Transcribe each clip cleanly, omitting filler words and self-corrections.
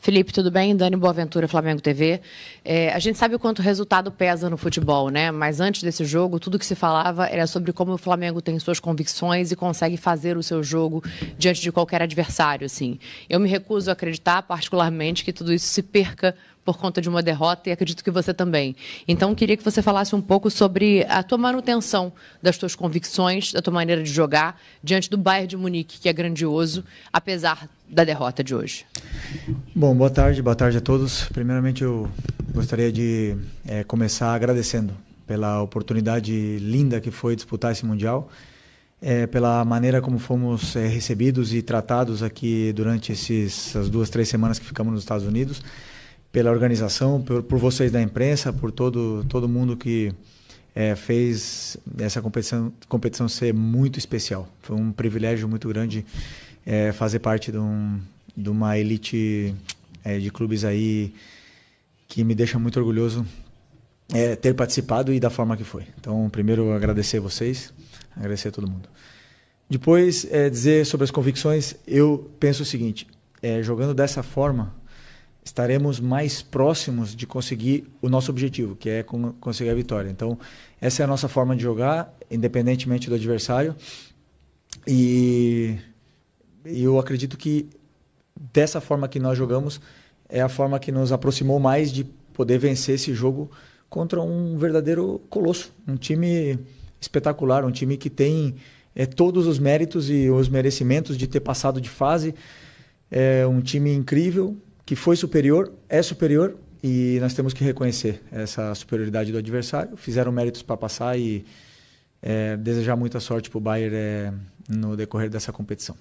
Felipe, tudo bem? Dani Boaventura, Flamengo TV. A gente sabe o quanto o resultado pesa no futebol, né? Mas antes desse jogo, tudo que se falava era sobre como o Flamengo tem suas convicções e consegue fazer o seu jogo diante de qualquer adversário, assim. Eu me recuso a acreditar, particularmente, que tudo isso se perca por conta de uma derrota, e acredito que você também. Então, queria que você falasse um pouco sobre a tua manutenção das tuas convicções, da tua maneira de jogar, diante do Bayern de Munique, que é grandioso, apesar da derrota de hoje. Bom, boa tarde a todos. Primeiramente, eu gostaria de começar agradecendo pela oportunidade linda que foi disputar esse Mundial, pela maneira como fomos recebidos e tratados aqui durante essas 2-3 semanas que ficamos nos Estados Unidos, pela organização, por vocês da imprensa, por todo mundo que fez essa competição ser muito especial. Foi um privilégio muito grande fazer parte de uma elite de clubes aí que me deixa muito orgulhoso ter participado e da forma que foi. Então, primeiro, agradecer a vocês, agradecer a todo mundo. Depois, dizer sobre as convicções, eu penso o seguinte, jogando dessa forma, estaremos mais próximos de conseguir o nosso objetivo, que é conseguir a vitória. Então, essa é a nossa forma de jogar, independentemente do adversário. E eu acredito que dessa forma que nós jogamos é a forma que nos aproximou mais de poder vencer esse jogo contra um verdadeiro colosso, um time espetacular, um time que tem todos os méritos e os merecimentos de ter passado de fase, um time incrível, que foi superior, é superior, e nós temos que reconhecer essa superioridade do adversário. Fizeram méritos para passar e desejar muita sorte para o Bayern no decorrer dessa competição.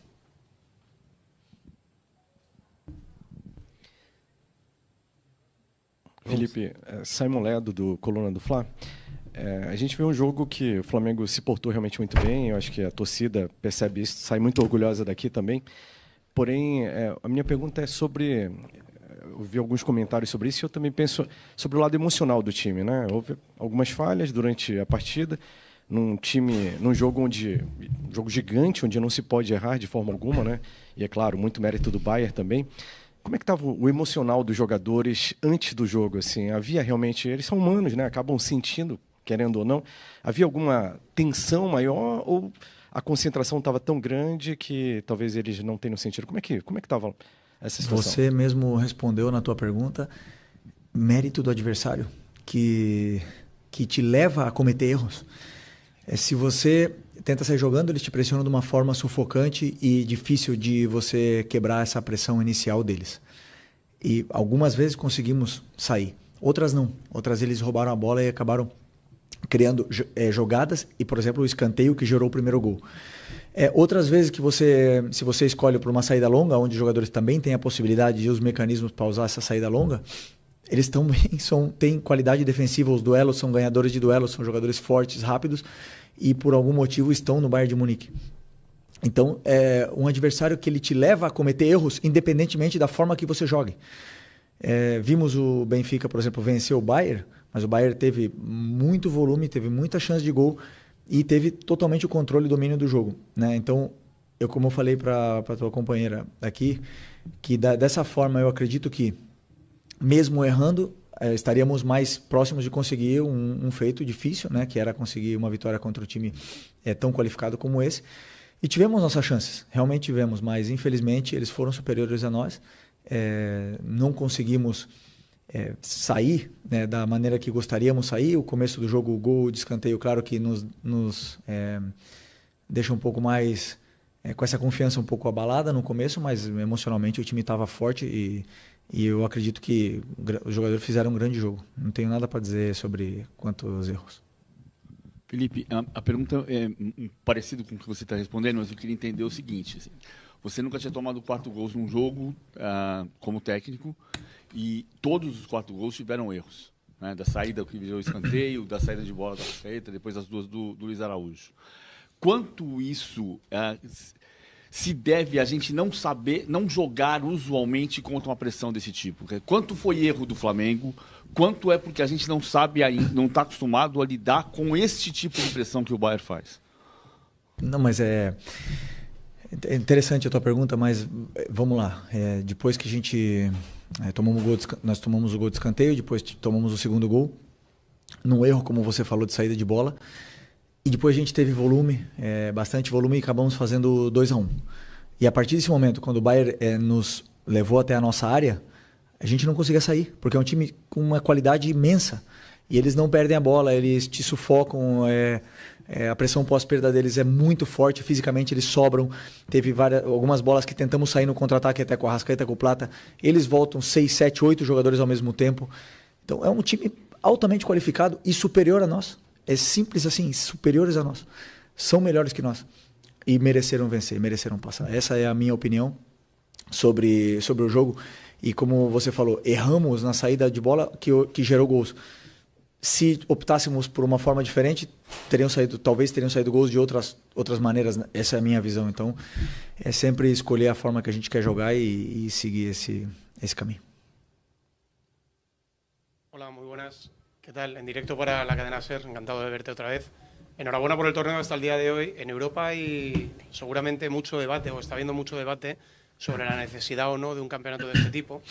Felipe, Simon Ledo, do Coluna do Fla. A gente viu um jogo que o Flamengo se portou realmente muito bem, eu acho que a torcida percebe isso, sai muito orgulhosa daqui também. Porém, a minha pergunta é sobre... Eu vi alguns comentários sobre isso e eu também penso sobre o lado emocional do time, né? Houve algumas falhas durante a partida, num jogo um jogo gigante, onde não se pode errar de forma alguma, né? E é claro, muito mérito do Bayern também. Como é que estava o emocional dos jogadores antes do jogo? Assim, havia realmente... Eles são humanos, né? Acabam sentindo, querendo ou não. Havia alguma tensão maior ou a concentração estava tão grande que talvez eles não tenham sentido? Como é que estava essa situação? Você mesmo respondeu na tua pergunta, mérito do adversário, que te leva a cometer erros. Se você tenta sair jogando, eles te pressionam de uma forma sufocante e difícil de você quebrar essa pressão inicial deles. E algumas vezes conseguimos sair, outras não. Outras eles roubaram a bola e acabaram criando jogadas e, por exemplo, o escanteio que gerou o primeiro gol. Outras vezes que se você escolhe por uma saída longa, onde os jogadores também têm a possibilidade e os mecanismos para usar essa saída longa, eles também têm qualidade defensiva, os duelos são ganhadores de duelos, são jogadores fortes, rápidos, e por algum motivo estão no Bayern de Munique. Então, é um adversário que ele te leva a cometer erros, independentemente da forma que você jogue. Vimos o Benfica, por exemplo, vencer o Bayern, mas o Bayern teve muito volume, teve muita chance de gol e teve totalmente o controle e domínio do jogo, né? Então, como eu falei para a tua companheira aqui, que dessa forma eu acredito que, mesmo errando, estaríamos mais próximos de conseguir um feito difícil, né? Que era conseguir uma vitória contra um time tão qualificado como esse. E tivemos nossas chances, realmente tivemos, mas infelizmente eles foram superiores a nós. Não conseguimos sair, né, da maneira que gostaríamos sair. O começo do jogo, o gol de escanteio, claro que nos deixa um pouco mais com essa confiança um pouco abalada no começo, mas emocionalmente o time estava forte e eu acredito que os jogadores fizeram um grande jogo. Não tenho nada para dizer sobre quantos erros. Felipe, a pergunta é parecida com o que você está respondendo, mas eu queria entender o seguinte. Assim, você nunca tinha tomado 4 gols num jogo como técnico e todos os 4 gols tiveram erros. Né? Da saída que virou escanteio, da saída de bola da Rascaeta, depois as 2 do Luiz Araújo. Quanto isso se deve a gente não saber, não jogar usualmente contra uma pressão desse tipo? Quanto foi erro do Flamengo? Quanto é porque a gente não sabe ainda, não está acostumado a lidar com esse tipo de pressão que o Bayern faz? Não, mas É interessante a tua pergunta, mas vamos lá. Depois que a gente nós tomamos o gol de escanteio, depois tomamos o segundo gol, num erro, como você falou, de saída de bola, e depois a gente teve volume, bastante volume, e acabamos fazendo 2-1. E a partir desse momento, quando o Bayern nos levou até a nossa área, a gente não conseguia sair, porque é um time com uma qualidade imensa. E eles não perdem a bola, eles te sufocam, a pressão pós-perda deles é muito forte, fisicamente eles sobram. Teve algumas bolas que tentamos sair no contra-ataque, até com a Arrascaeta, com o Plata. Eles voltam 6, 7, 8 jogadores ao mesmo tempo. Então é um time altamente qualificado e superior a nós. É simples assim, superiores a nós. São melhores que nós. E mereceram vencer, mereceram passar. Essa é a minha opinião sobre o jogo. E como você falou, erramos na saída de bola que gerou gols. Se optássemos por uma forma diferente, talvez teriam saído gols de outras maneiras. Essa é a minha visão. Então, é sempre escolher a forma que a gente quer jogar e seguir esse caminho. Hola, muy buenas. ¿Qué tal? En directo para la cadena SER, encantado de verte otra vez. Enhorabuena por el torneo hasta el día de hoy. En Europa hay seguramente mucho debate, o está habiendo mucho debate, sobre la necesidad o no de un campeonato de este tipo.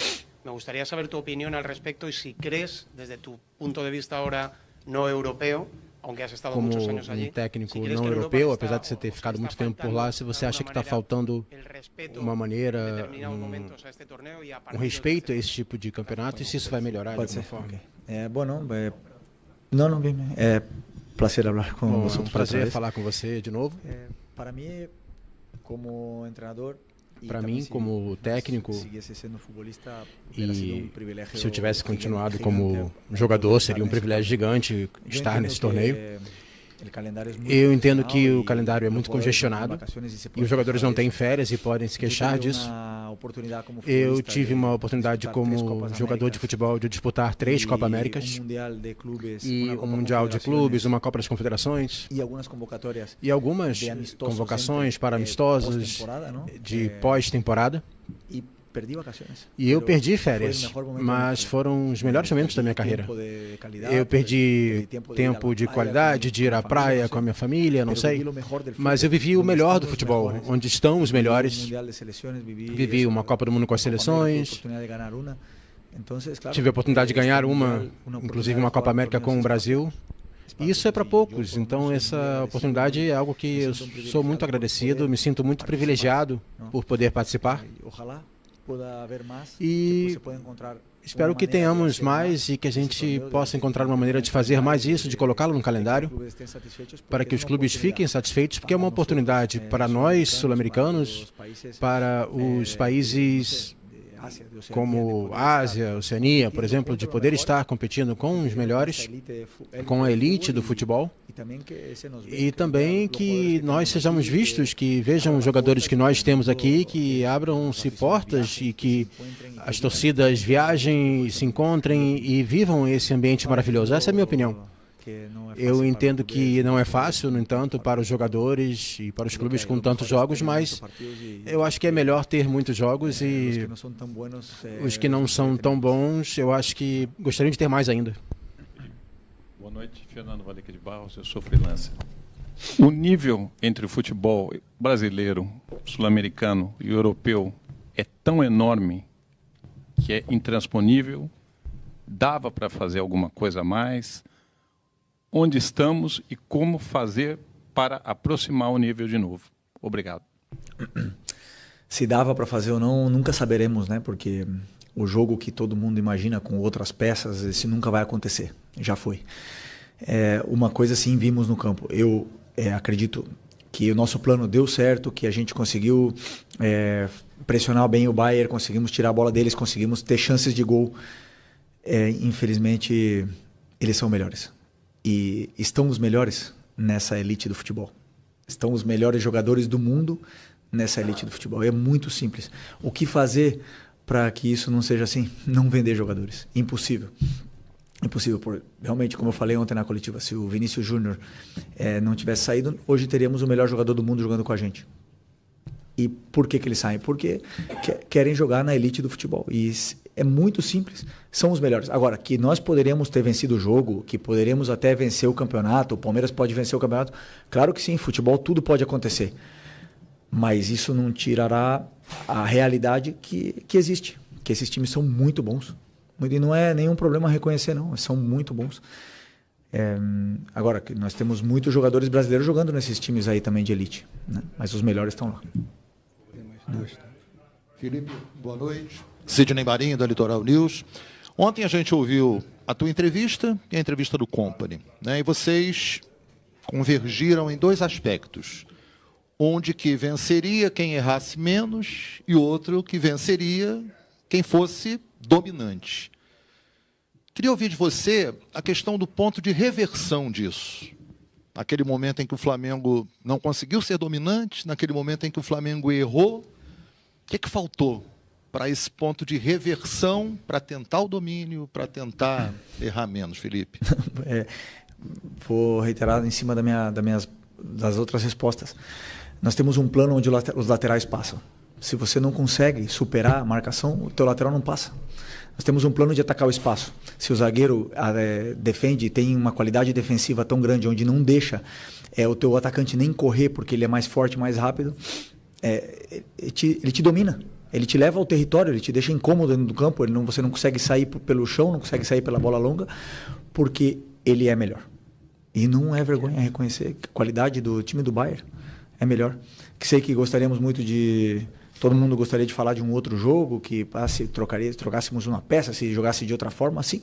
Me gustaría saber tu opinión al respecto y si crees, desde tu punto de vista ahora no europeo, aunque has estado muchos años allí, técnico si crees não que europeu, Europa apesar de você ter ficado muito tempo por lá, se você acha que está faltando uma maneira, respeito a esse tipo de campeonato e se isso vai melhorar de alguma forma. Okay. Não, bem. É prazer falar com você. É um prazer falar com você de novo. Para mim, como treinador, para mim, como técnico, e se eu tivesse continuado como jogador, seria um privilégio gigante estar nesse torneio. Eu entendo que o calendário é muito congestionado e os jogadores não têm férias e podem se queixar disso. Eu tive uma oportunidade como jogador de futebol de disputar 3 Copa Américas e um Mundial de Clubes, uma Copa das Confederações e algumas convocações para amistosos de pós-temporada. E eu perdi férias, mas foram os melhores momentos da minha carreira. Eu perdi tempo de qualidade, de ir à praia com a minha família, não sei. Mas eu vivi o melhor do futebol, onde estão os melhores. Vivi uma Copa do Mundo com as seleções. Tive a oportunidade de ganhar inclusive uma Copa América com o Brasil. E isso é para poucos, então essa oportunidade é algo que eu sou muito agradecido, me sinto muito privilegiado por poder participar. E espero que tenhamos mais e que a gente possa encontrar uma maneira de fazer mais isso, de colocá-lo no calendário, para que os clubes fiquem satisfeitos, porque é uma oportunidade para nós, sul-americanos, para os países como Ásia, Oceania, por exemplo, de poder estar competindo com os melhores, com a elite do futebol, e também que nós sejamos vistos, que vejam os jogadores que nós temos aqui, que abram-se portas e que as torcidas viajem, se encontrem e vivam esse ambiente maravilhoso. Essa é a minha opinião. Eu entendo que não é fácil, no entanto, para os jogadores e para os clubes com tantos jogos, mas eu acho que é melhor ter muitos jogos e os que não são tão bons, eu acho que gostariam de ter mais ainda. Boa noite, Fernando Valeca de Barros, eu sou freelancer. O nível entre o futebol brasileiro, sul-americano e europeu é tão enorme que é intransponível, dava para fazer alguma coisa a mais. Onde estamos e como fazer para aproximar o nível de novo. Obrigado. Se dava para fazer ou não, nunca saberemos, né? Porque o jogo que todo mundo imagina com outras peças, esse nunca vai acontecer. Já foi. Uma coisa sim vimos no campo. Eu acredito que o nosso plano deu certo, que a gente conseguiu pressionar bem o Bayern, conseguimos tirar a bola deles, conseguimos ter chances de gol. Infelizmente, eles são melhores. E estão os melhores nessa elite do futebol. Estão os melhores jogadores do mundo nessa elite do futebol. É muito simples. O que fazer para que isso não seja assim? Não vender jogadores. Impossível. Impossível. Realmente, como eu falei ontem na coletiva, se o Vinícius Júnior não tivesse saído, hoje teríamos o melhor jogador do mundo jogando com a gente. E por que eles saem? Porque querem jogar na elite do futebol. E é muito simples, são os melhores. Agora, que nós poderíamos ter vencido o jogo, que poderíamos até vencer o campeonato, o Palmeiras pode vencer o campeonato, claro que sim, futebol tudo pode acontecer. Mas isso não tirará a realidade que existe, que esses times são muito bons. E não é nenhum problema reconhecer, não. São muito bons. Agora, nós temos muitos jogadores brasileiros jogando nesses times aí também de elite, né? Mas os melhores estão lá. Felipe, boa noite. Sidney Marinho, da Litoral News. Ontem a gente ouviu a tua entrevista e a entrevista do Company, né? E vocês convergiram em 2 aspectos. Onde que venceria quem errasse menos e outro que venceria quem fosse dominante. Queria ouvir de você a questão do ponto de reversão disso. Naquele momento em que o Flamengo não conseguiu ser dominante, naquele momento em que o Flamengo errou, o que faltou para esse ponto de reversão, para tentar o domínio, para tentar errar menos, Felipe? Vou reiterar em cima das outras respostas. Nós temos um plano onde os laterais passam. Se você não consegue superar a marcação, o teu lateral não passa. Nós temos um plano de atacar o espaço. Se o zagueiro defende, tem uma qualidade defensiva tão grande, onde não deixa o teu atacante nem correr, porque ele é mais forte, mais rápido, ele te domina. Ele te leva ao território, ele te deixa incômodo dentro do campo, você não consegue sair pelo chão, não consegue sair pela bola longa, porque ele é melhor. E não é vergonha reconhecer que a qualidade do time do Bayern é melhor. Que sei que gostaríamos muito de... Todo mundo gostaria de falar de um outro jogo, que se trocássemos uma peça, se jogasse de outra forma, sim.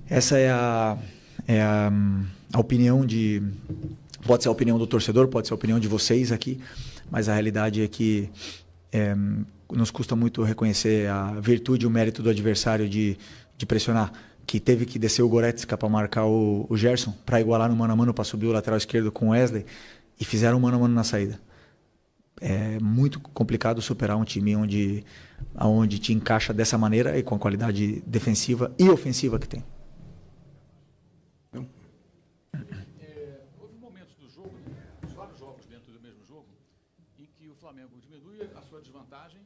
Essa é a opinião de... Pode ser a opinião do torcedor, pode ser a opinião de vocês aqui, mas a realidade é que nos custa muito reconhecer a virtude e o mérito do adversário de pressionar, que teve que descer o Goretzka para marcar o Gerson, para igualar no mano a mano, para subir o lateral esquerdo com o Wesley, e fizeram um mano a mano na saída. É muito complicado superar um time onde te encaixa dessa maneira e com a qualidade defensiva e ofensiva que tem. Houve momentos do jogo, vários jogos dentro do mesmo jogo, em que o Flamengo diminui a sua desvantagem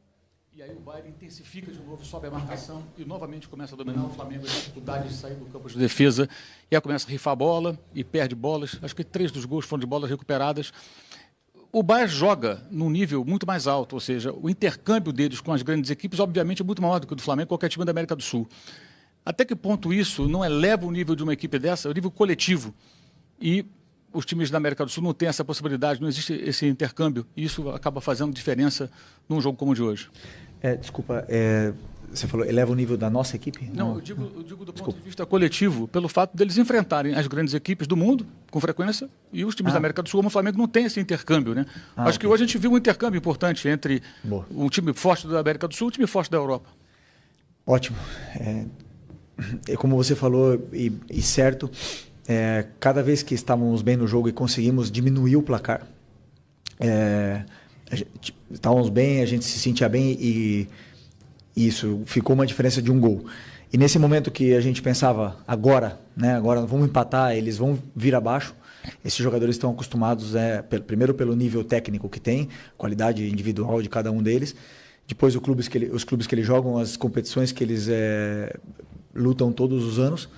e aí o Bayern intensifica de novo, sobe a marcação e novamente começa a dominar. O Flamengo tem dificuldade de sair do campo de defesa e aí começa a rifar a bola e perde bolas. Acho que 3 dos gols foram de bolas recuperadas. O Bayern joga num nível muito mais alto, ou seja, o intercâmbio deles com as grandes equipes, obviamente, é muito maior do que o do Flamengo, qualquer time da América do Sul. Até que ponto isso não eleva o nível de uma equipe dessa, o nível coletivo? E os times da América do Sul não têm essa possibilidade, não existe esse intercâmbio, e isso acaba fazendo diferença num jogo como o de hoje. Você falou, eleva o nível da nossa equipe? Não, eu digo do ponto de vista coletivo, pelo fato deles enfrentarem as grandes equipes do mundo, com frequência, e os times da América do Sul, como o Flamengo, não tem esse intercâmbio, né? Acho que hoje a gente viu um intercâmbio importante entre um time forte da América do Sul e um time forte da Europa. Ótimo. Como você falou, e certo, cada vez que estávamos bem no jogo e conseguimos diminuir o placar, estávamos bem, a gente se sentia bem e isso ficou uma diferença de um gol. E nesse momento que a gente pensava, agora vamos empatar, eles vão vir abaixo, esses jogadores estão acostumados, primeiro pelo nível técnico que tem, qualidade individual de cada um deles, depois os clubes que eles jogam, as competições que eles lutam todos os anos,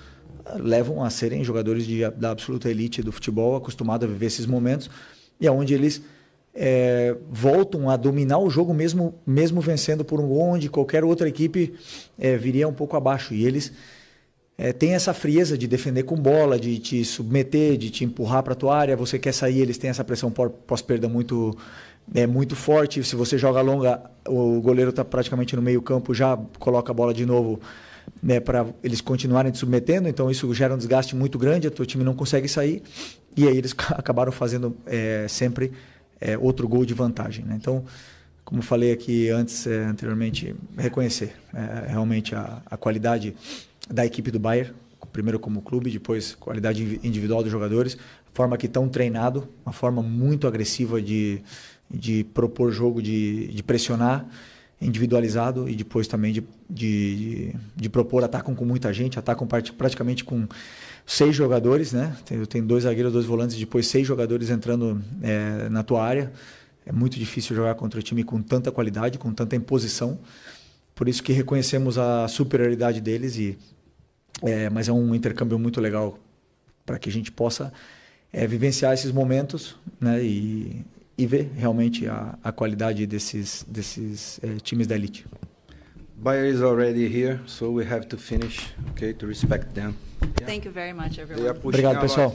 levam a serem jogadores da absoluta elite do futebol, acostumados a viver esses momentos, e aonde eles voltam a dominar o jogo mesmo vencendo por um gol, onde qualquer outra equipe viria um pouco abaixo. E eles têm essa frieza de defender com bola, de te submeter, de te empurrar para a tua área. Você quer sair, eles têm essa pressão pós-perda muito forte. Se você joga longa, o goleiro está praticamente no meio campo, já coloca a bola de novo, para eles continuarem te submetendo. Então isso gera um desgaste muito grande, o teu time não consegue sair. E aí eles acabaram fazendo sempre outro gol de vantagem, né? Então, como falei aqui anteriormente, reconhecer realmente a qualidade da equipe do Bayern, primeiro como clube, depois qualidade individual dos jogadores, a forma que estão treinados, uma forma muito agressiva de propor jogo, de pressionar, individualizado, e depois também de propor, atacam com muita gente, atacam praticamente com 6 jogadores, né? Tem 2 zagueiros, 2 volantes, depois 6 jogadores entrando na tua área. É muito difícil jogar contra o time com tanta qualidade, com tanta imposição. Por isso que reconhecemos a superioridade deles, mas é um intercâmbio muito legal para que a gente possa vivenciar esses momentos, né? E e ver realmente a qualidade desses times da elite. Bayer is already here, so we have to finish, okay, to respect them. Thank you very much, everyone. Obrigado, pessoal.